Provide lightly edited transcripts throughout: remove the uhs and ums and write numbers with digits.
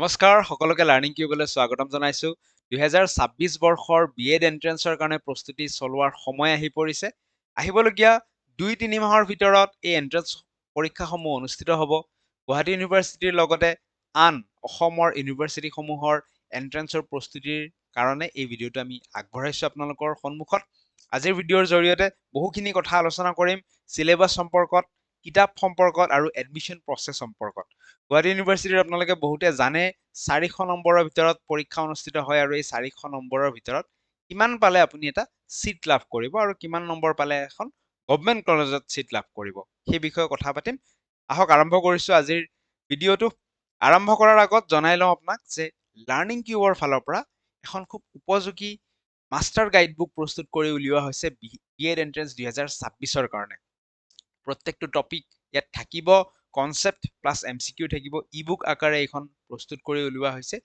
নমস্কাৰ সকলোকে লাৰ্ণিং কিউবলৈ স্বাগতম জনাইছো 2026 বৰ্ষৰ বিএড এন্ট্ৰেন্সৰ কাৰণে প্ৰস্তুতি চলোৱাৰ সময় আহি পৰিছে আহিবলগীয়া 2-3 মাহৰ ভিতৰত এই এন্ট্ৰেন্স পৰীক্ষাসমূহ অনুষ্ঠিত হ'ব গুৱাহাটী ইউনিভাৰ্চিটিৰ লগতে আন অসমৰ ইউনিভাৰ্চিটিসমূহৰ এন্ট্ৰেন্সৰ প্ৰস্তুতিৰ কাৰণে এই ভিডিঅ'টো আমি আগবঢ়াইছো আপোনালোকৰ সন্মুখত আজিৰ ভিডিঅ'ৰ জৰিয়তে বহুখিনি কথা আলোচনা কৰিম সিলেবাস সম্পৰ্কত কিতাপ সম্পৰ্কত আৰু এডমিশন প্ৰসেস সম্পৰ্কত গুৱাহাটী ইউনিভাৰ্চিটিৰ আপোনালোকে বহুতে জানে 400 নম্বৰৰ ভিতৰত পৰীক্ষা অনুষ্ঠিত হয় আৰু এই 400 নম্বৰৰ ভিতৰত কিমান পালে আপুনি এটা সিট লাভ কৰিব আৰু কিমান নম্বৰ পালে এখন গভৰ্ণমেণ্ট কলেজত সিট লাভ কৰিব সেই বিষয়ে কথা পাতিম আহক আৰম্ভ কৰিছো আজিৰ ভিডিঅ'টো আৰম্ভ কৰাৰ আগত জনাই লওঁ আপোনাক যে লাৰ্ণিং কিউবৰ ফালৰ পৰা এখন খুব উপযোগী মাষ্টাৰ গাইডবুক প্ৰস্তুত কৰি উলিওৱা হৈছে বিএড এন্ট্ৰেন্স 2026ৰ কাৰণে প্ৰত্যেকটো টপিক ইয়াত থাকিব কনসেপ্ট প্লাস এমসিকিউ থাকিব ইবুক আকাৰে এখন প্ৰস্তুত কৰি উলিওৱা হৈছে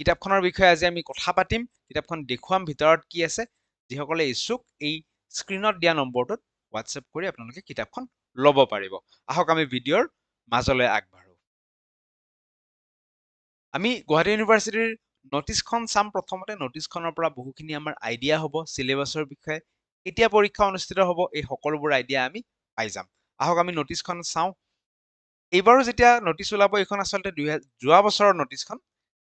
কিতাপখনৰ বিষয়ে আজি আমি কথা পাতিম কিতাপখন দেখুৱাম ভিতৰত কি আছে যিসকলে ইচ্ছুক এই স্ক্ৰিনত দিয়া নম্বৰটোত হোৱাটসএপ কৰি আপোনালোকে কিতাপখন ল'ব পাৰিব আহক আমি ভিডিঅ'ৰ মাজলৈ আগবাঢ়ো আমি গুৱাহাটী ইউনিভাৰ্চিটিৰ নটিছখন চাম প্ৰথমতে নটিছখনৰ পৰা বহুখিনি আমাৰ আইডিয়া হ'ব সিলেবাসৰ বিষয়ে কেতিয়া পৰীক্ষা অনুষ্ঠিত হ'ব এই সকলোবোৰ আইডিয়া আমি পাই যাম আহক আমি নটিছখন চাওঁ এইবাৰো যেতিয়া নটিছ ওলাব এইখন আচলতে যোৱা বছৰৰ নটিছখন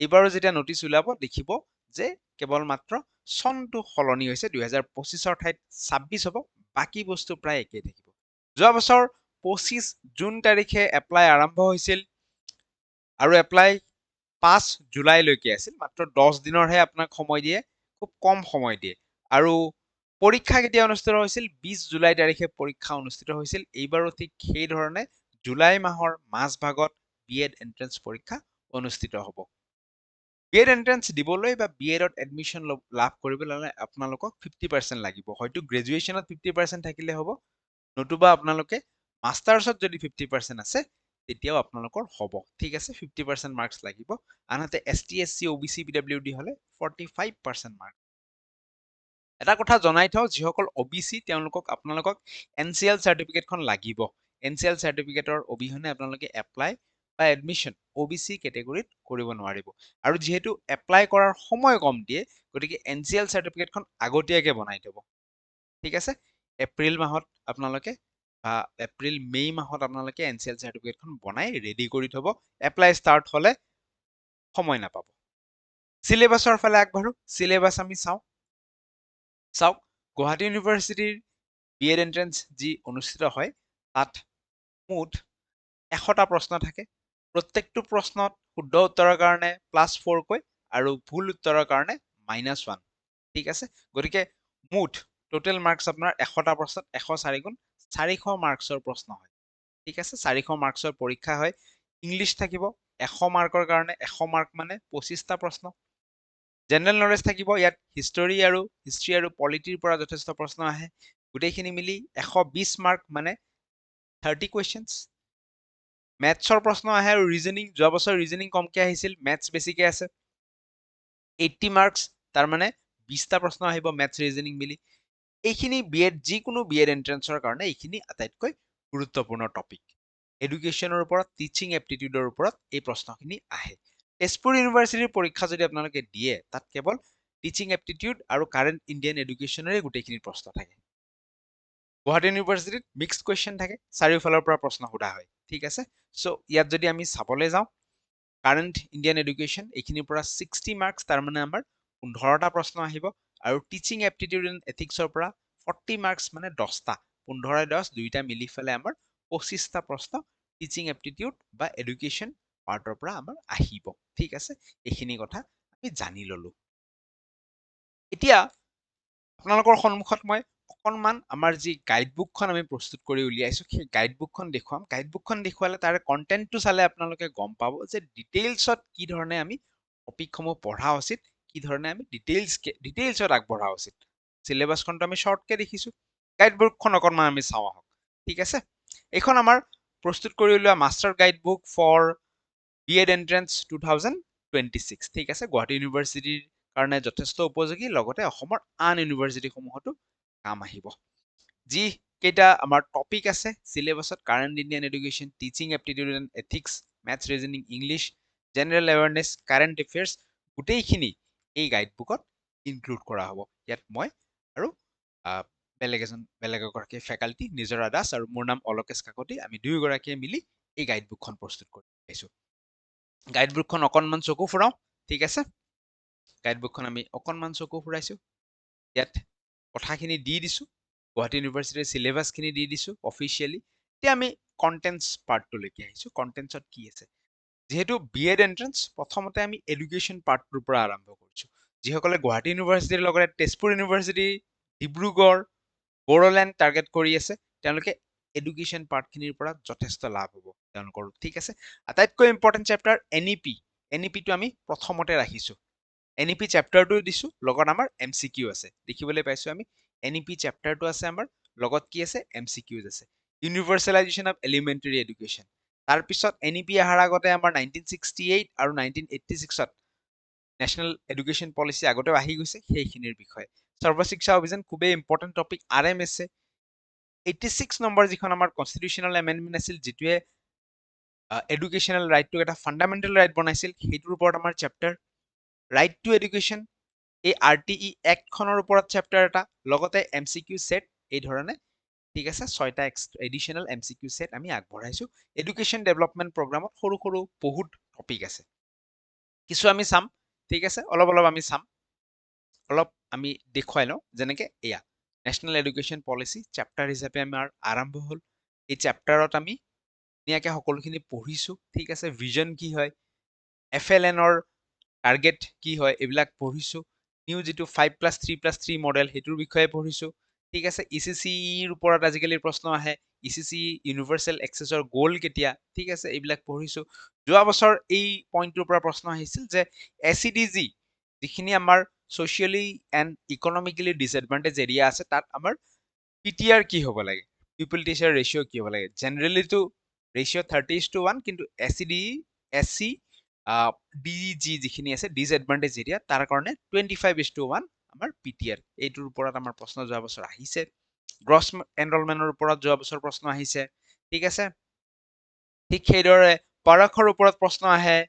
এইবাৰো যেতিয়া নটিছ ওলাব দেখিব যে কেৱল মাত্ৰ চনটো সলনি হৈছে 2025ৰ ঠাইত 26 হ'ব বাকি বস্তু প্ৰায় একেই থাকিব যোৱা বছৰ 25 জুন তাৰিখে এপ্লাই আৰম্ভ হৈছিল আৰু এপ্লাই 5 জুলাইলৈকে আছিল মাত্ৰ 10 দিনৰহে আপোনাক সময় দিয়ে খুব কম সময় দিয়ে আৰু পৰীক্ষা কেতিয়া অনুষ্ঠিত হৈছিল 20 জুলাই তাৰিখে পৰীক্ষা অনুষ্ঠিত হৈছিল এইবাৰো ঠিক সেই ধৰণে জুলাই মাহৰ মাজভাগত বিএড এন্ট্ৰেন্স পৰীক্ষা অনুষ্ঠিত হ'ব বিএড এন্ট্ৰেন্স দিবলৈ বা বিএডত এডমিশন লাভ কৰিবলৈ আপোনালোকক 50% লাগিব হয়তো গ্ৰেজুৱেচনত 50% থাকিলে হ'ব নতুবা আপোনালোকে মাষ্টাৰ্ছত যদি 50% আছে তেতিয়াও আপোনালোকৰ হ'ব ঠিক আছে 50% মাৰ্কস লাগিব আনহাতে এসটি এসসি ওবিসি পিডব্লিউডি হলে 45% মাৰ্ক এটা কথা জনাই থওঁ যিসকল ওবিসি তেওঁলোকক আপোনালোকক এনসিএল সাৰ্টিফিকেটখন লাগিব এনসিএল সাৰ্টিফিকেটৰ অবিহনে আপোনালোকে এপ্লাই বা এডমিশন ওবিসি কেটেগৰীত কৰিব নোৱাৰিব আৰু যেহেতু এপ্লাই কৰাৰ সময় কম দিয়ে গতিকে এনসিএল সাৰ্টিফিকেটখন আগতীয়াকৈ বনাই থব ঠিক আছে এপ্ৰিল মাহত আপোনালোকে এপ্ৰিল মে মাহত আপোনালোকে এনসিএল সাৰ্টিফিকেটখন বনাই ৰেডি কৰি থব এপ্লাই ষ্টাৰ্ট হলে সময় নাপাব সিলেবাসৰ ফালে আগবাঢ়ো সিলেবাস আমি চাওক গুৱাহাটী ইউনিভাৰ্চিটিৰ বিএড এন্ট্ৰেন্স যি অনুষ্ঠিত হয় তাত মুঠ 100টা প্ৰশ্ন থাকে প্ৰত্যেকটো প্ৰশ্নত শুদ্ধ উত্তৰৰ কাৰণে +4 কৈ আৰু ভুল উত্তৰৰ কাৰণে -1 ঠিক আছে গতিকে মুঠ টোটাল মাৰ্কস আপোনাৰ 100টা প্ৰশ্নত 104 গুণ 400 মাৰ্কসৰ প্ৰশ্ন হয় ঠিক আছে 400 মাৰ্কসৰ পৰীক্ষা হয় ইংলিশ থাকিব 100 মাৰ্কৰ কাৰণে 100 মাৰ্ক মানে 25টা প্ৰশ্ন জেনাৰেল নলেজ থাকিব ইয়াত হিষ্টৰী আৰু পলিটিৰ পৰা যথেষ্ট প্ৰশ্ন আহে গোটেইখিনি মিলি 120 মাৰ্ক মানে 30 কোৱেশ্চনছ মেথছৰ প্ৰশ্ন আহে আৰু ৰিজনিং যোৱা বছৰ ৰিজনিং কমকে আহিছিল মেথছ বেছিকে আছে 80 মাৰ্কস তাৰ মানে 20টা প্ৰশ্ন আহিব মেথছ ৰিজনিং মিলি এইখিনি বিএড যিকোনো বিএড এন্ট্ৰেন্সৰ কাৰণে এইখিনি আটাইতকৈ গুৰুত্বপূৰ্ণ টপিক এডুকেশ্যনৰ ওপৰত টিচিং এপ্টিটিউডৰ ওপৰত এই প্ৰশ্নখিনি আহে তেজপুৰ ইউনিভাৰ্চিটিৰ পৰীক্ষা যদি আপোনালোকে দিয়ে তাত কেৱল টিচিং এপ্টিটিউড আৰু কাৰেণ্ট ইণ্ডিয়ান এডুকেশ্যনৰে গোটেইখিনি প্ৰশ্ন থাকে গুৱাহাটী ইউনিভাৰ্চিটিত মিক্সড কুৱেশ্যন থাকে চাৰিওফালৰ পৰা প্ৰশ্ন সোধা হয় ঠিক আছে সো ইয়াত যদি আমি চাবলৈ যাওঁ কাৰেণ্ট ইণ্ডিয়ান এডুকেশ্যন এইখিনিৰ পৰা 60 মাৰ্কস তাৰ মানে আমাৰ 15টা প্ৰশ্ন আহিব আৰু টিচিং এপ্টিটিউড এণ্ড এথিক্সৰ পৰা 40 মাৰ্কস মানে 10টা 15-10 দুইটা মিলি ফেলে আমাৰ 25টা প্ৰশ্ন টিচিং এপ্টিটিউড বা এডুকেশ্যন পাৰ্টৰ পৰা আমাৰ আহিব ঠিক আছে এইখিনি কথা আমি জানি ললো এতিয়া আপোনালোকৰ সন্মুখত মই অকনমান আমাৰ যি গাইডবুকখন আমি প্ৰস্তুত কৰি উলিয়াইছো সেই গাইডবুকখন দেখুৱাম গাইডবুকখন দেখুৱালে তাৰে কন্টেন্টটো চালে আপোনালোকে গম পাব যে ডিটেইলছত কি ধৰণে আমি টপিকসমূহ পঢ়া উচিত কি ধৰণে আমি ডিটেইলছত আগবঢ়া উচিত সিলেবাসখনটো আমি শৰ্টকে দেখিছো গাইডবুকখন অকনমান আমি চাওঁ আহক ঠিক আছে এইখন আমাৰ প্ৰস্তুত কৰি উলিওৱা master guidebook for B Ed entrance 2026 ঠিক আছে গুৱাহাটী ইউনিভাৰ্চিটিৰ কাৰণে যথেষ্ট উপযোগী লগতে অসমৰ আন ইউনিভাৰ্চিটিসমূহতো কাম আহিব যি কেইটা আমাৰ টপিক আছে সিলেবাসত current Indian education teaching aptitude and ethics maths reasoning English general awareness, current affairs গোটেইখিনি এই গাইডবুকত ইনক্লুড কৰা হ'ব। ইয়াত মই আৰু বেলেগ এগৰাকী ফেকাল্টি নিজৰা দাস আৰু মোৰ নাম অলকেশ কাকতি, আমি দুয়োগৰাকীয়ে মিলি এই গাইডবুকখন প্ৰস্তুত কৰি আহিছোঁ। গাইডবুকখন অকণমান চকু ফুৰাওঁ, ঠিক আছে। গাইডবুকখন আমি অকণমান চকু ফুৰাইছোঁ। ইয়াত কথাখিনি দি দিছোঁ, গুৱাহাটী ইউনিভাৰ্চিটিৰ চিলেবাছখিনি দি দিছোঁ অফিচিয়েলি। এতিয়া আমি কণ্টেণ্টছ পাৰ্টটোলৈকে আহিছোঁ। কণ্টেণ্টছত কি আছে? যিহেতু BEd এন্ট্ৰেন্স, প্ৰথমতে আমি এডুকেশ্যন পাৰ্টটোৰ পৰা আৰম্ভ কৰিছোঁ। যিসকলে গুৱাহাটী ইউনিভাৰ্চিটিৰ লগতে তেজপুৰ ইউনিভাৰ্চিটি, ডিব্ৰুগড়, বড়োলেণ্ড টাৰ্গেট কৰি আছে, তেওঁলোকে এডুকেশ্যন পাৰ্টখিনিৰ পৰা যথেষ্ট লাভ হ'ব তেওঁলোকৰ, ঠিক আছে। আটাইতকৈ ইম্পৰ্টেণ্ট চেপ্টাৰ NEP, NEPটো আমি প্ৰথমতে ৰাখিছোঁ। NEP চেপ্টাৰটো দিছোঁ, লগত আমাৰ MCQ আছে। দেখিবলৈ পাইছোঁ আমি NEP চেপ্টাৰটো আছে আমাৰ, লগত কি আছে? MCQs আছে। ইউনিভাৰ্চেলাইজেশ্যন অফ এলিমেণ্টেৰী এডুকেশ্যন। তাৰপিছত NEP অহাৰ আগতে আমাৰ 1968 আৰু 1986ত নেশ্যনেল এডুকেশ্যন পলিচি আগতেও আহি গৈছে, সেইখিনিৰ বিষয়ে। সৰ্বশিক্ষা অভিযান খুবেই ইম্পৰ্টেণ্ট টপিক। RMSA 86 নম্বৰ যিখন আমাৰ কনষ্টিটিউচনেল এমেণ্ডমেণ্ট আছিল, যিটোৱে এডুকেশ্যনেল ৰাইটটোক এটা ফাণ্ডামেণ্টেল ৰাইট বনাইছিল, সেইটোৰ ওপৰত আমাৰ চেপ্টাৰ। ৰাইট টু এডুকেশ্যন, এই RTE এক্টখনৰ ওপৰত চেপ্টাৰ এটা, লগতে MCQ সেট, এই ধৰণে, ঠিক আছে। 6টা এডিশ্যনেল MCQ সেট আমি আগবঢ়াইছোঁ। এডুকেশ্যন ডেভেলপমেণ্ট প্ৰগ্ৰামত সৰু সৰু বহুত টপিক আছে, কিছু আমি চাম, ঠিক আছে। অলপ আমি চাম, অলপ আমি দেখুৱাই লওঁ। যেনেকে এয়া নেশ্যনেল এডুকেশ্যন পলিচি চেপ্টাৰ হিচাপে আমাৰ আৰম্ভ হ'ল। এই চেপ্টাৰত আমি ধুনীয়াকৈ সকলোখিনি পঢ়িছোঁ, ঠিক আছে। ভিজন কি হয়, FLNৰ টাৰ্গেট কি হয়, এইবিলাক পঢ়িছোঁ। নিউ যিটো 5+3+3 মডেল, সেইটোৰ বিষয়ে পঢ়িছোঁ, ঠিক আছে। ECCEৰ ওপৰত আজিকালি প্ৰশ্ন আহে, ECCE ইউনিভাৰ্চেল এক্সেছৰ গ'ল কেতিয়া, ঠিক আছে, এইবিলাক পঢ়িছোঁ। যোৱা বছৰ এই পইণ্টটোৰ পৰা প্ৰশ্ন আহিছিল যে SEDG, যিখিনি আমাৰ socially and economically disadvantage area আছে, তাত আমাৰ PTR কি হ'ব লাগে, পিপল টিচাৰ ৰেচিঅ' কি হ'ব লাগে। জেনেৰেলিটো ৰেচিঅ' 30:1, কিন্তু SC DG যিখিনি আছে ডিছএডভান্টেজ এৰিয়া, তাৰ কাৰণে 25:1 আমাৰ PTR। এইটোৰ ওপৰত আমাৰ প্ৰশ্ন যোৱা বছৰ আহিছে। গ্ৰছ এনৰলমেণ্টৰ ওপৰত যোৱা বছৰ প্ৰশ্ন আহিছে, ঠিক আছে। ঠিক সেইদৰে পৰখৰ ওপৰত প্ৰশ্ন আহে।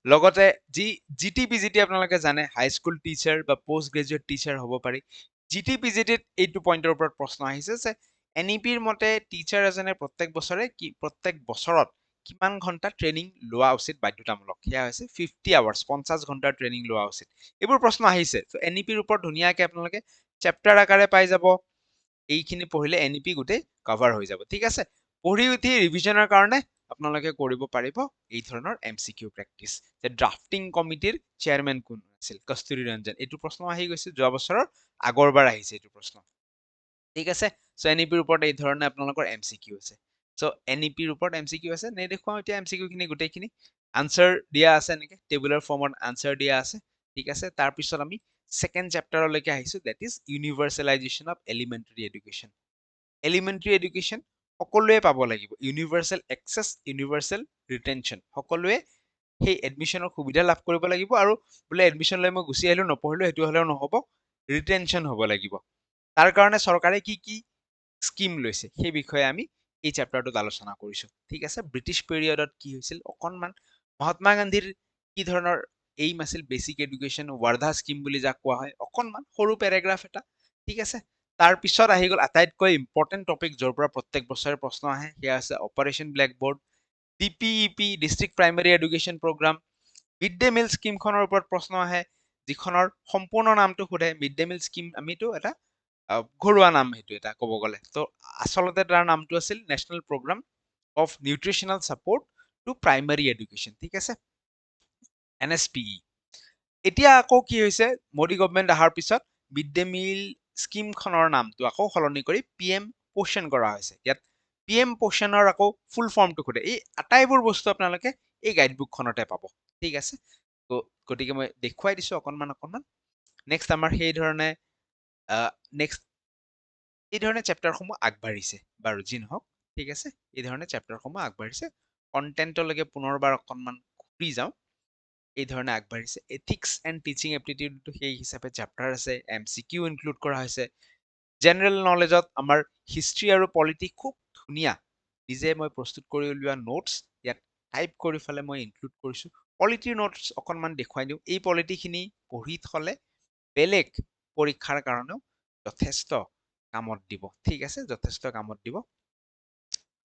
লগতে GT-PGT আপোনালোকে জানে, হাইস্কুল টিচাৰ বা পোষ্ট গ্ৰেজুৱেট টিচাৰ হ'ব পাৰি। GT-PGTত এইটো পইণ্টৰ ওপৰত প্ৰশ্ন আহিছে যে NEPৰ মতে টিচাৰ এজনে প্ৰত্যেক বছৰত কিমান ঘণ্টা ট্ৰেইনিং লোৱা উচিত বাধ্যতামূলক। সেয়া হৈছে 50 আৱাৰ্ছ, 50 ঘণ্টাৰ ট্ৰেইনিং লোৱা উচিত। এইবোৰ প্ৰশ্ন আহিছে। ত' NEPৰ ওপৰত ধুনীয়াকৈ আপোনালোকে চেপ্টাৰ আকাৰে পাই যাব। এইখিনি পঢ়িলে NEP গোটেই কভাৰ হৈ যাব, ঠিক আছে। পঢ়ি উঠি ৰিভিজনৰ কাৰণে আপোনালোকে কৰিব পাৰিব এই ধৰণৰ MCQ প্ৰেক্টিচ। যে ড্ৰাফটিং কমিটিৰ চেয়াৰমেন কোন আছিল? কস্তুৰী ৰঞ্জন। এইটো প্ৰশ্ন আহি গৈছে, যোৱা বছৰৰ আগৰবাৰ আহিছে এইটো প্ৰশ্ন, ঠিক আছে। চ' NEPৰ ওপৰত এই ধৰণে আপোনালোকৰ MCQ আছে। চ' NEPৰ ওপৰত MCQ আছে, নেদেখুৱাওঁ এতিয়া MCQ খিনি গোটেইখিনি। আনচাৰ দিয়া আছে, এনেকে টেবুলাৰ ফৰ্মত আনচাৰ দিয়া আছে, ঠিক আছে। তাৰপিছত আমি ছেকেণ্ড চেপ্টাৰলৈকে আহিছোঁ, that is universalisation of elementary education. Elementary education সকলোৱে পাব লাগিব। ইউনিভাৰ্চেল এক্সেছ, ইউনিভাৰ্চেল ৰিটেনশ্যন, সকলোৱে সেই এডমিশ্যনৰ সুবিধা লাভ কৰিব লাগিব। আৰু বোলে এডমিশ্যন লৈ মই গুচি আহিলোঁ, নপঢ়িলোঁ, সেইটো হ'লেও নহ'ব, ৰিটেনশ্যন হ'ব লাগিব। তাৰ কাৰণে চৰকাৰে কি কি স্কিম লৈছে, সেই বিষয়ে আমি এই চেপ্টাৰটোত আলোচনা কৰিছোঁ, ঠিক আছে। ব্ৰিটিছ পিৰিয়ডত কি হৈছিল অকণমান, মহাত্মা গান্ধীৰ কি ধৰণৰ এইম আছিল, বেচিক এডুকেশ্যন, ৱাৰ্ধা স্কিম বুলি যাক কোৱা হয়, অকণমান সৰু পেৰাগ্ৰাফ এটা, ঠিক আছে। তাৰপিছত আহি গ'ল আটাইতকৈ ইম্পৰ্টেণ্ট টপিক, য'ৰ পৰা প্ৰত্যেক বছৰে প্ৰশ্ন আহে, সেয়া আছে operation blackboard, DPEP, district primary education programme. Mid day meal স্কিমখনৰ ওপৰত প্ৰশ্ন আহে, যিখনৰ সম্পূৰ্ণ নামটো সোধে। মিড ডে মিল স্কিম আমিতো এটা ঘৰুৱা নাম, সেইটো এটা ক'ব গ'লে। ত' আচলতে তাৰ নামটো আছিল national programme of nutritional support to primary education, ঠিক আছে, NSPE। এতিয়া আকৌ কি হৈছে, মোদী গভমেণ্ট অহাৰ পিছত মিড ডে মিল স্কিমখনৰ নামটো আকৌ সলনি কৰি PM পোষণ কৰা হৈছে। ইয়াত PM পোষণৰ আকৌ ফুল ফৰ্মটো সোধে। এই আটাইবোৰ বস্তু আপোনালোকে এই গাইডবুকখনতে পাব, ঠিক আছে। গতিকে মই দেখুৱাই দিছোঁ অকণমান। নেক্সট আমাৰ সেই ধৰণে এই ধৰণে চেপ্টাৰসমূহ আগবাঢ়িছে। বাৰু যি নহওক, ঠিক আছে, এই ধৰণে চেপ্টাৰসমূহ আগবাঢ়িছে। কণ্টেণ্টলৈকে পুনৰবাৰ অকণমান ঘূৰি যাওঁ। এই ধৰণে আগবাঢ়িছে। এথিক্স এণ্ড টিচিং এপ্টিটিউডটো সেই হিচাপে চেপ্টাৰ আছে, MCQ ইনক্লুড কৰা হৈছে। জেনেৰেল নলেজত আমাৰ হিষ্ট্ৰী আৰু পলিটি খুব ধুনীয়া, নিজে মই প্ৰস্তুত কৰি উলিওৱা নোটছ ইয়াত টাইপ কৰি ফেলে মই ইনক্লুড কৰিছো পলিটিৰ নোটছ অকনমান দেখুৱাই দিওঁ এই পলিটিখিনি পঢ়ি থলে বেলেগ পৰীক্ষাৰ কাৰণেও যথেষ্ট কামত দিব ঠিক আছে যথেষ্ট কামত দিব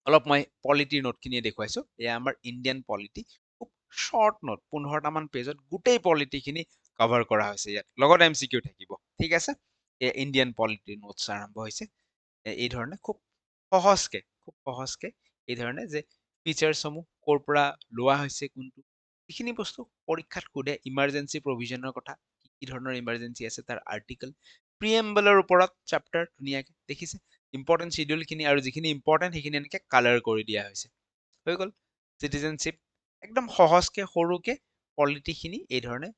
অলপ মই পলিটিৰ নোটখিনি দেখুৱাইছো এয়া আমাৰ ইণ্ডিয়ান পলিটি খুব শৰ্ট নোট 15টা মান পেজত গোটেই পলিটিখিনি কভাৰ কৰা হৈছে ইয়াত লগত এমচিকিউ থাকিব ঠিক আছে এয়া ইণ্ডিয়ান পলিটিৰ নোটছ আৰম্ভ হৈছে এই ধৰণে খুব সহজকে এই ধৰণে যে ফিচাৰসমূহ ক'ৰ পৰা লোৱা হৈছে কোনটো এইখিনি বস্তু পৰীক্ষাত সোধে ইমাৰ্জেঞ্চি প্ৰভিজনৰ কথা কি ধৰণৰ ইমাৰ্জেঞ্চি আছে তাৰ আৰ্টিকেল প্ৰিএম্বলৰ ওপৰত চেপ্টাৰ ধুনীয়াকে দেখিছে ইম্পৰ্টেণ্ট শিডিউলখিনি আৰু যিখিনি ইম্পৰ্টেণ্ট সেইখিনি এনেকে কালাৰ কৰি দিয়া হৈছে হৈ গ'ল চিটিজেনশ্বিপ একদম সহজকে সৰুকে পলিটিখিনি এই ধৰণে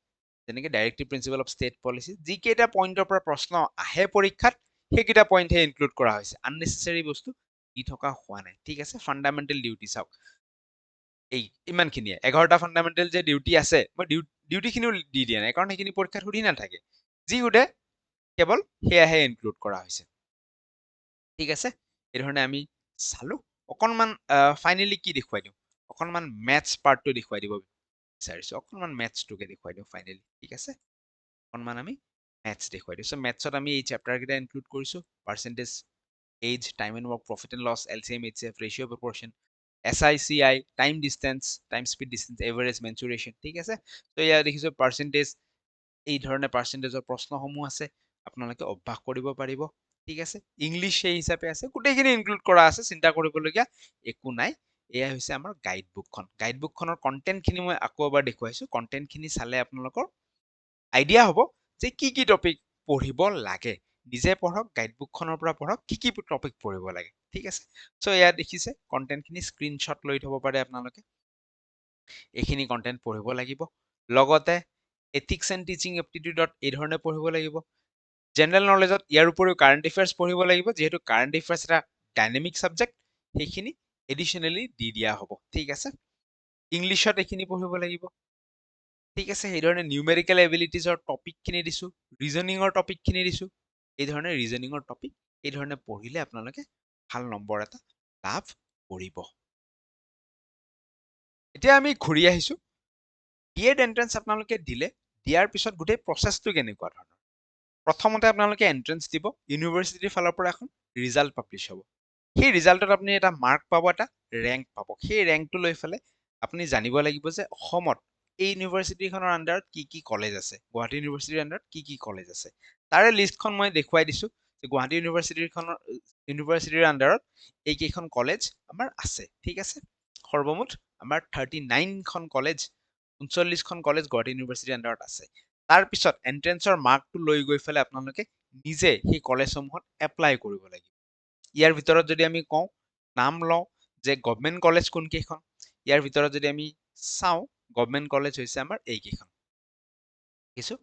যেনেকে directive principal of state policy যিকেইটা পইণ্টৰ পৰা প্ৰশ্ন আহে পৰীক্ষাত সেইকেইটা পইণ্টহে ইনক্লুড কৰা হৈছে আননেচেচাৰী বস্তু দি থকা হোৱা নাই ঠিক আছে ফাণ্ডামেণ্টেল ডিউটি চাওক এই ইমানখিনিয়ে 11টা ফাণ্ডামেণ্টেল যে ডিউটি আছে মই ডিউটিখিনিও দি দিয়া নাই কাৰণ সেইখিনি পৰীক্ষাত সুধি নাথাকে যি সোধে কেৱল সেয়াহে ইনক্লুড কৰা হৈছে ঠিক আছে এই ধৰণে আমি চালো অকনমান ফাইনেলি কি দেখুৱাই দিওঁ অকনমান মেথছ পাৰ্টটো দেখুৱাই দিব বিচাৰিছো অকনমান মেথছটোকে দেখুৱাই দিওঁ ফাইনেলি ঠিক আছে অকনমান আমি মেথছ দেখুৱাই দিওঁ মেথছত আমি এই চেপ্টাৰ কেইটা ইনক্লুড কৰিছো percentage age time and work profit and loss LCM HCF ratio' proportion SICI time distance time speed distance average mensuration ঠিক আছে তো ইয়াত দেখিছো পাৰ্চেন্টেজ এই ধৰণে পাৰ্চেন্টেজৰ প্ৰশ্নসমূহ আছে আপোনালোকে অভ্যাস কৰিব পাৰিব ঠিক আছে ইংলিছ সেই হিচাপে আছে গোটেইখিনি ইনক্লুড কৰা আছে চিন্তা কৰিবলগীয়া একো নাই এয়া হৈছে আমাৰ গাইড বুকখনৰ কণ্টেণ্টখিনি মই আকৌ এবাৰ দেখুৱাইছো কণ্টেণ্টখিনি চালে আপোনালোকৰ আইডিয়া হ'ব যে কি টপিক পঢ়িব লাগে নিজে পঢ়ক গাইড বুকখনৰ পৰা পঢ়ক কি টপিক পঢ়িব লাগে ঠিক আছে চ' এয়া দেখিছে কণ্টেণ্টখিনি স্ক্ৰীনশ্বট লৈ থ'ব পাৰে আপোনালোকে এইখিনি কণ্টেণ্ট পঢ়িব লাগিব লগতে এথিক্স এণ্ড টিচিং এপ্টিটিউডত এই ধৰণে পঢ়িব লাগিব জেনেৰেল নলেজত ইয়াৰ উপৰিও কাৰেণ্ট এফেয়াৰ্ছ পঢ়িব লাগিব যিহেতু কাৰেণ্ট এফেয়াৰ্ছ এটা ডাইনামিক ছাবজেক্ট সেইখিনি এডিশ্যনেলি দি দিয়া হ'ব ঠিক আছে ইংলিছত এইখিনি পঢ়িব লাগিব ঠিক আছে সেইধৰণে নিউমেৰিকেল এবিলিটিজৰ টপিকখিনি দিছো ৰিজনিঙৰ টপিকখিনি দিছো এই ধৰণে ৰিজনিঙৰ টপিক এই ধৰণে পঢ়িলে আপোনালোকে ভাল নম্বৰ এটা লাভ কৰিব এতিয়া আমি ঘূৰি আহিছো বিএড এন্ট্ৰেন্স আপোনালোকে দিলে দিয়াৰ পিছত গোটেই প্ৰচেছটো কেনেকুৱা ধৰণৰ প্ৰথমতে আপোনালোকে এন্ট্ৰেন্স দিব ইউনিভাৰ্চিটিৰ ফালৰ পৰা এখন ৰিজাল্ট পাব্লিছ হ'ব সেই ৰিজাল্টত আপুনি এটা মাৰ্ক পাব এটা ৰেংক পাব সেই ৰেংকটো লৈ ফেলে আপুনি জানিব লাগিব যে অসমত এই ইউনিভাৰ্চিটিখনৰ আণ্ডাৰত কি কলেজ আছে গুৱাহাটী ইউনিভাৰ্চিটিৰ আণ্ডাৰত কি কলেজ আছে তাৰে লিষ্টখন মই দেখুৱাই দিছো যে গুৱাহাটী ইউনিভাৰ্চিটিৰ আণ্ডাৰত এইকেইখন কলেজ আমাৰ আছে ঠিক আছে সৰ্বমুঠ আমাৰ 39খন কলেজ 39খন কলেজ গুৱাহাটী ইউনিভাৰ্চিটিৰ আণ্ডাৰত আছে তাৰপিছত এন্ট্ৰেন্সৰ মাৰ্কটো লৈ গৈ ফেলে আপোনালোকে নিজে সেই কলেজসমূহত এপ্লাই কৰিব লাগিব ইয়াৰ ভিতৰত যদি আমি কওঁ নাম লওঁ যে গভৰ্ণমেণ্ট কলেজ কোনকেইখন ইয়াৰ ভিতৰত যদি আমি চাওঁ গভৰ্ণমেণ্ট কলেজ হৈছে আমাৰ এইকেইখন কিছু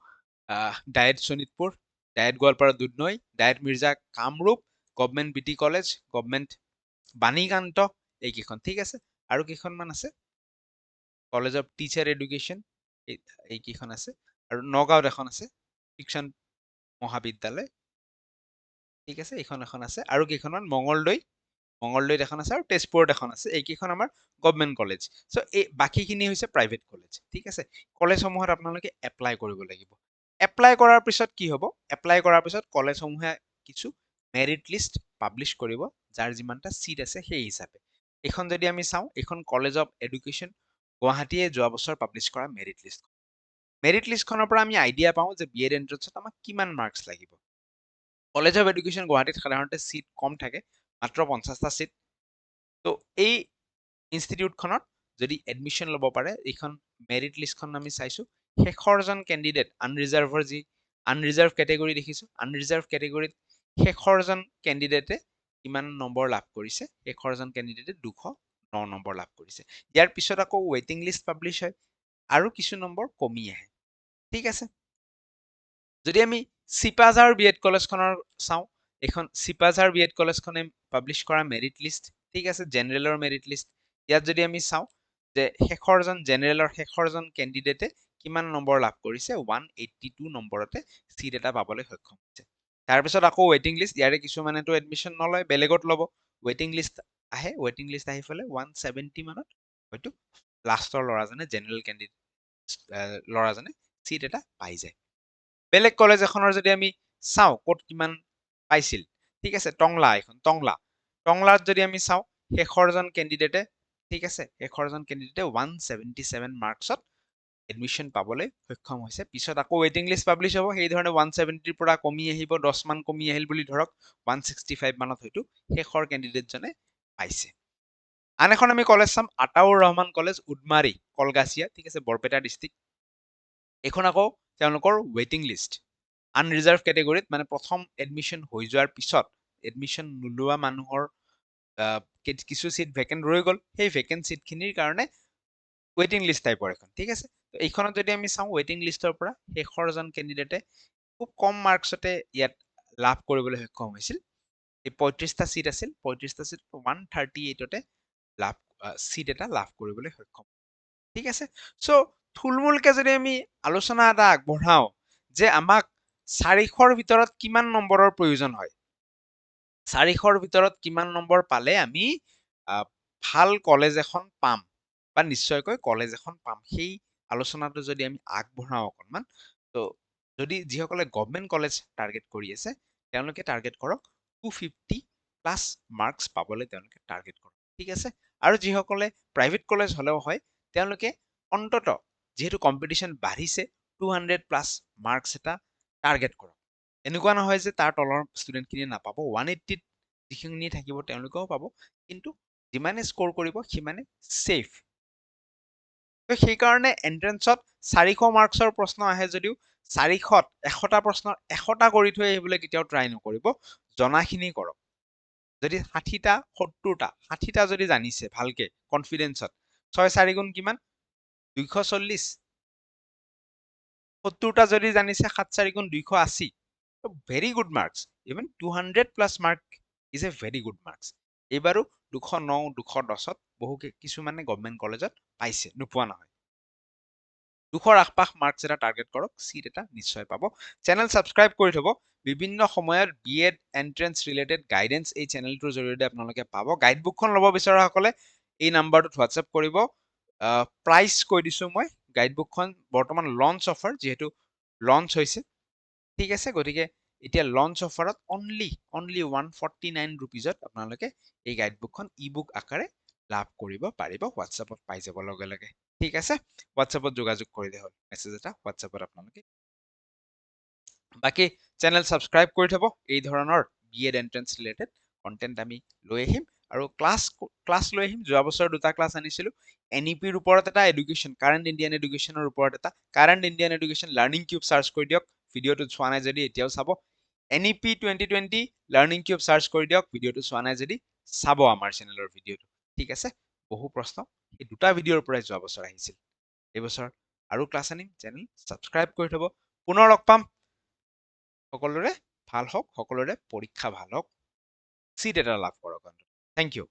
diet Sonitpur diet Goalpara Dudhnoi diet Mirza Kamrup government বিটি কলেজ গভৰ্ণমেণ্ট বাণীকান্ত এইকেইখন ঠিক আছে আৰু কেইখনমান আছে কলেজ অফ টিচাৰ এডুকেশ্যন এইকেইখন আছে আৰু নগাঁৱত এখন আছে শিক্ষণ মহাবিদ্যালয় ঠিক আছে এইখন এখন আছে আৰু কেইখনমান মঙলদৈত এখন আছে আৰু তেজপুৰত এখন আছে এইকেইখন আমাৰ গভৰ্ণমেণ্ট কলেজ চ' এই বাকীখিনি হৈছে প্ৰাইভেট কলেজ ঠিক আছে কলেজসমূহত আপোনালোকে এপ্লাই কৰিব লাগিব এপ্লাই কৰাৰ পিছত কি হ'ব এপ্লাই কৰাৰ পিছত কলেজসমূহে কিছু মেৰিট লিষ্ট পাব্লিছ কৰিব যাৰ যিমানটা চিট আছে সেই হিচাপে এইখন যদি আমি চাওঁ এইখন কলেজ অফ এডুকেশ্যন গুৱাহাটীয়ে যোৱা বছৰ পাব্লিছ কৰা মেৰিট লিষ্টখনৰ পৰা আমি আইডিয়া পাওঁ যে বিএড এন্ট্ৰেন্সত আমাক কিমান মাৰ্কছ লাগিব কলেজ অফ এডুকেশ্যন গুৱাহাটীত সাধাৰণতে চিট কম থাকে মাত্ৰ 50টা চিট তো এই ইনষ্টিটিউটখনত যদি এডমিশ্যন ল'ব পাৰে এইখন মেৰিট লিষ্টখন আমি চাইছো শেষৰজন কেণ্ডিডেট আনৰিজাৰ্ভ কেটেগৰী দেখিছো আনৰিজাৰ্ভ কেটেগৰীত শেষৰজন কেণ্ডিডেটে কিমান নম্বৰ লাভ কৰিছে শেষৰজন কেণ্ডিডেটে 209 নম্বৰ লাভ কৰিছে ইয়াৰ পিছত আকৌ ৱেইটিং লিষ্ট পাব্লিছ হয় আৰু কিছু নম্বৰ কমি আহে ঠিক আছে যদি আমি চিপাঝাৰ বিএড কলেজখনৰ চাওঁ এখন চিপাঝাৰ বিএড কলেজখনে পাব্লিছ কৰা মেৰিট লিষ্ট ঠিক আছে জেনেৰেলৰ মেৰিট লিষ্ট ইয়াত যদি আমি চাওঁ যে জেনেৰেলৰ শেষৰজন কেণ্ডিডেটে কিমান নম্বৰ লাভ কৰিছে 182 নম্বৰতে চিট এটা পাবলৈ সক্ষম হৈছে তাৰপিছত আকৌ ৱেইটিং লিষ্ট ইয়াৰে কিছুমানেতো এডমিশ্যন নলয় বেলেগত ল'ব ৱেইটিং লিষ্ট আহে ৱেইটিং লিষ্ট আহি ফেলে 170 মানত হয়তো লাষ্টৰ ল'ৰাজনে জেনেৰেল কেণ্ডিডেট ল'ৰাজনে চিট এটা পাই যায়। বেলেগ কলেজ এখনৰ যদি আমি চাওঁ ক'ত কিমান পাইছিল, ঠিক আছে, টংলাত যদি আমি চাওঁ শেষৰজন কেণ্ডিডেটে, ঠিক আছে, শেষৰজন কেণ্ডিডেটে 177 মাৰ্কছত এডমিশ্যন পাবলৈ সক্ষম হৈছে। পিছত আকৌ ৱেইটিং লিষ্ট পাব্লিছ হ'ব, সেই ধৰণে 170ৰ পৰা কমি আহিব, 10 মান কমি আহিল বুলি ধৰক 165 মানত হয়তো শেষৰ কেণ্ডিডেটজনে পাইছে। আন এখন আমি কলেজ চাম, আতাউৰ ৰহমান কলেজ, উডমাৰী, কলগাছিয়া, ঠিক আছে, বৰপেটা ডিষ্ট্ৰিক্ট। এইখন আকৌ তেওঁলোকৰ ৱেইটিং লিষ্ট, আনৰিজাৰ্ভ কেটেগৰীত, মানে প্ৰথম এডমিশ্যন হৈ যোৱাৰ পিছত এডমিশ্যন নোলোৱা মানুহৰ কিছু চিট ভেকেণ্ট ৰৈ গ'ল, সেই ভেকেণ্ট চিটখিনিৰ কাৰণে ৱেইটিং লিষ্ট টাইপৰ এখন, ঠিক আছে। এইখনত যদি আমি চাওঁ ৱেইটিং লিষ্টৰ পৰা শেষৰজন কেণ্ডিডেটে খুব কম মাৰ্কছতে ইয়াত লাভ কৰিবলৈ সক্ষম হৈছিল। এই 35টা চিট আছিল, 35টা চিট 138তে চিট এটা লাভ কৰিবলৈ সক্ষম, ঠিক আছে। চ' থুলমূলকে যদি আমি আলোচনা এটা আগবঢ়াওঁ যে আমাক 400ৰ ভিতৰত কিমান নম্বৰৰ প্ৰয়োজন হয়, 400ৰ ভিতৰত কিমান নম্বৰ পালে আমি ভাল কলেজ এখন পাম বা নিশ্চয়কৈ কলেজ এখন পাম, সেই আলোচনাটো যদি আমি আগবঢ়াওঁ অকণমান, তো যদি যিসকলে গভৰ্ণমেণ্ট কলেজ টাৰ্গেট কৰি আছে তেওঁলোকে টাৰ্গেট কৰক 250 প্লাছ মাৰ্কছ পাবলৈ তেওঁলোকে টাৰ্গেট কৰক, ঠিক আছে। আৰু যিসকলে প্ৰাইভেট কলেজ হ'লেও হয় তেওঁলোকে অন্তত যিহেতু কম্পিটিশ্যন বাঢ়িছে 200 প্লাছ মাৰ্কছ এটা টাৰ্গেট কৰক। এনেকুৱা নহয় যে তাৰ তলৰ ষ্টুডেণ্টখিনিয়ে নাপাব, 180ত যিখিনি থাকিব তেওঁলোকেও পাব, কিন্তু যিমানে স্ক'ৰ কৰিব সিমানে ছেফ। সেইকাৰণে এণ্ট্ৰেন্সত 400 মাৰ্কছৰ প্ৰশ্ন আহে যদিও 400ত 100টা প্ৰশ্ন 100টা কৰি থৈ আহিবলৈ কেতিয়াও ট্ৰাই নকৰিব, জনাখিনি কৰক। যদি 60টা 70টা 60টা যদি জানিছে ভালকে কনফিডেন্সত, 6 4 গুণ কিমান 240, 70টা যদি জানিছে 7 4 গুণ 280, very good marks. Even 200 plus mark is a very good marks. এইবাৰো 209 210ত কিছুমানে গভৰ্ণমেণ্ট কলেজত পাইছে, নোপোৱা নহয়। 200ৰ আশপাশ মাৰ্কছ এটা টাৰ্গেট কৰক, চিট এটা নিশ্চয় পাব। চেনেল ছাবস্ক্ৰাইব কৰি থ'ব, বিভিন্ন সময়ত BEd এন্ট্ৰেন্স ৰিলেটেড গাইডেন্স এই চেনেলটোৰ জৰিয়তে আপোনালোকে পাব। গাইড বুকখন ল'ব বিচৰাসকলে এই নাম্বাৰটোত হোৱাটছএপ কৰিব। প্ৰাইচ কৈ দিছোঁ মই, গাইড বুকখন বৰ্তমান লঞ্চ অফাৰ, যিহেতু লঞ্চ হৈছে, ঠিক আছে, গতিকে এতিয়া লঞ্চ অফাৰত অনলি 149 ৰুপিজত আপোনালোকে এই গাইড বুকখন ই বুক আকাৰে লাভ কৰিব পাৰিব, হোৱাটছএপত পাই যাব লগে লগে, ঠিক আছে। হোৱাটছএপত যোগাযোগ কৰিলে হ'ল, মেছেজ এটা হোৱাটছএপত আপোনালোকে। বাকী চেনেল ছাবস্ক্ৰাইব কৰি থ'ব, এই ধৰণৰ BEd এন্ট্ৰেন্স ৰিলেটেড কণ্টেণ্ট আমি লৈ আহিম আৰু ক্লাছ লৈ আহিম। যোৱা বছৰ 2টা ক্লাছ আনিছিলোঁ, NEPৰ ওপৰত এটা, এডুকেশ্যন কাৰেণ্ট ইণ্ডিয়ান এডুকেশ্যনৰ ওপৰত এটা। Current Indian education learning cube search কৰি দিয়ক, ভিডিঅ'টো চোৱা নাই যদি এতিয়াও চাব। NEP 2020 লাৰ্ণিং কিউব চাৰ্চ কৰি দিয়ক, ভিডিঅ'টো চোৱা নাই যদি চাব আমাৰ চেনেলৰ ভিডিঅ'টো, ঠিক আছে। বহু প্ৰশ্ন এই 2টা ভিডিঅ'ৰ পৰাই যোৱা বছৰ আহিছিল, এইবছৰ আৰু ক্লাছ আনিম, চেনেল ছাবস্ক্ৰাইব কৰি থ'ব। পুনৰ লগ পাম, সকলোৰে ভাল হওক, সকলোৰে পৰীক্ষা ভাল হওক, চিট এটা লাভ কৰক। Thank U.